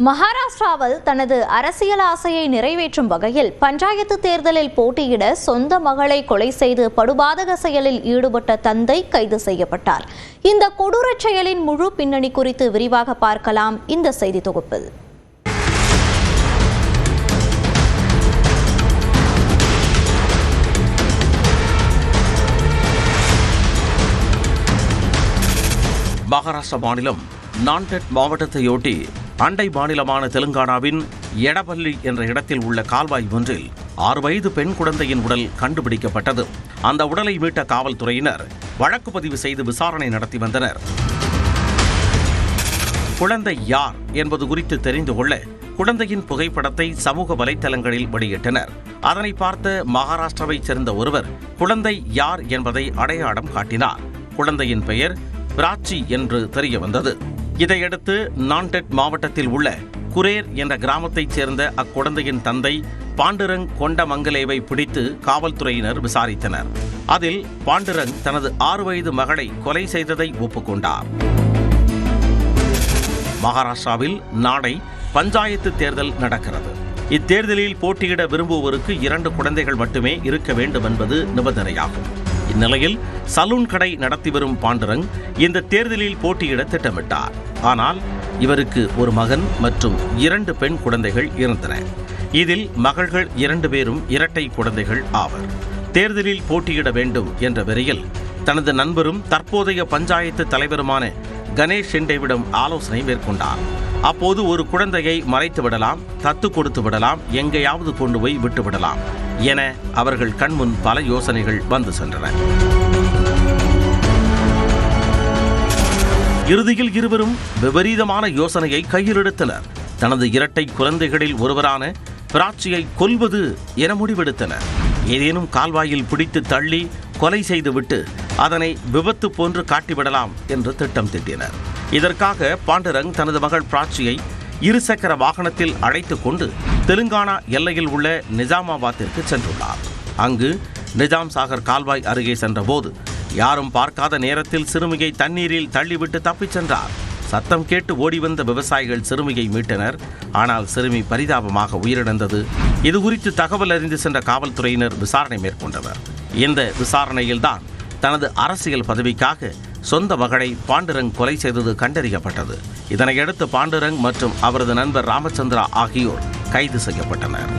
மகாராஷ்டிராவில் தனது அரசியல் ஆசையை நிறைவேற்றும் வகையில் பஞ்சாயத்து தேர்தலில் போட்டியிட சொந்த மகளை கொலை செய்து படுபாதக செயலில் ஈடுபட்ட தந்தை கைது செய்யப்பட்டார். இந்த கொடூரச் செயலின் முழு பின்னணி குறித்து விரிவாக பார்க்கலாம் இந்த செய்தி தொகுப்பில். மகாராஷ்டிரா மாநிலம் நான்டெட் மாவட்டத்தையொட்டி அண்டை மாநிலமான தெலுங்கானாவின் எடபள்ளி என்ற இடத்தில் உள்ள கால்வாய் ஒன்றில் 6 வயது பெண் குழந்தையின் உடல் கண்டுபிடிக்கப்பட்டது. அந்த உடலை மீட்ட காவல்துறையினர் வழக்கு பதிவு செய்து விசாரணை நடத்தி வந்தனர். குழந்தை யார் என்பது குறித்து தெரிந்து கொள்ள குழந்தையின் புகைப்படத்தை சமூக வலைதளங்களில் வெளியிட்டனர். அதனை பார்த்த மகாராஷ்டிராவைச் சேர்ந்த ஒருவர் குழந்தை யார் என்பதை அடையாளம் காட்டினார். குழந்தையின் பெயர் பிராச்சி என்று தெரிய வந்தது. இதையடுத்து நான்டெட் மாவட்டத்தில் உள்ள குரேர் என்ற கிராமத்தைச் சேர்ந்த அக்குழந்தையின் தந்தை பாண்டுரங் கொண்டமங்கலேவை பிடித்து காவல்துறையினர் விசாரித்தனர். அதில் பாண்டுரங் தனது 6 வயது மகளை கொலை செய்ததை ஒப்புக்கொண்டார். மகாராஷ்டிராவில் நாளை பஞ்சாயத்து தேர்தல் நடக்கிறது. இத்தேர்தலில் போட்டியிட விரும்புவோருக்கு 2 குழந்தைகள் மட்டுமே இருக்க வேண்டும் என்பது நிபந்தனையாகும். இந்நிலையில் சலூன் கடை நடத்தி வரும் பாண்டுரங் இந்த தேர்தலில் போட்டியிட திட்டமிட்டார். ஆனால் இவருக்கு ஒரு மகன் மற்றும் 2 பெண் குழந்தைகள் இருந்தன. இதில் மகள்கள் 2 பேரும் இரட்டை குழந்தைகள் ஆவர். தேர்தலில் போட்டியிட வேண்டும் என்ற வெறியில் தனது நண்பரும் தற்போதைய பஞ்சாயத்து தலைவருமான கணேஷ் ஷிண்டேவிடம் ஆலோசனை மேற்கொண்டார். அப்போது ஒரு குழந்தையை மறைத்து விடலாம், தத்து கொடுத்து விடலாம், எங்கேயாவது கொண்டு போய் விட்டு விடலாம் என அவர்கள் கண்முன் பல யோசனைகள் வந்து சென்றன. இறுதியில் இருவரும் விபரீதமான யோசனையை கையில் எடுத்தனர். தனது இரட்டை குழந்தைகளில் ஒருவரான பிராச்சியை கொல்வது என முடிவெடுத்தனர். ஏதேனும் கால்வாயில் பிடித்து தள்ளி கொலை செய்துவிட்டு அதனை விபத்து போன்று காட்டிவிடலாம் என்று திட்டம் தீட்டினர். இதற்காக பாண்டுரங் தனது மகள் பிராச்சியை 2 சக்கர வாகனத்தில் அழைத்துக் கொண்டு தெலுங்கானா எல்லையில் உள்ள நிஜாமாபாத்திற்கு சென்றுள்ளார். அங்கு நிஜாம் சாகர் கால்வாய் அருகே சென்றபோது யாரும் பார்க்காத நேரத்தில் சிறுமியை தண்ணீரில் தள்ளிவிட்டு தப்பிச் சென்றார். சத்தம் கேட்டு ஓடிவந்த விவசாயிகள் சிறுமியை மீட்டனர். ஆனால் சிறுமி பரிதாபமாக உயிரிழந்தது. இதுகுறித்து தகவல் அறிந்து சென்ற காவல்துறையினர் விசாரணை மேற்கொண்டனர். இந்த விசாரணையில்தான் தனது அரசியல் பதவிக்காக சொந்த மகளை பாண்டுரங் கொலை செய்தது கண்டறியப்பட்டது. இதனையடுத்து பாண்டுரங் மற்றும் அவரது நண்பர் ராமச்சந்திரா ஆகியோர் கைது செய்யப்பட்டனர்.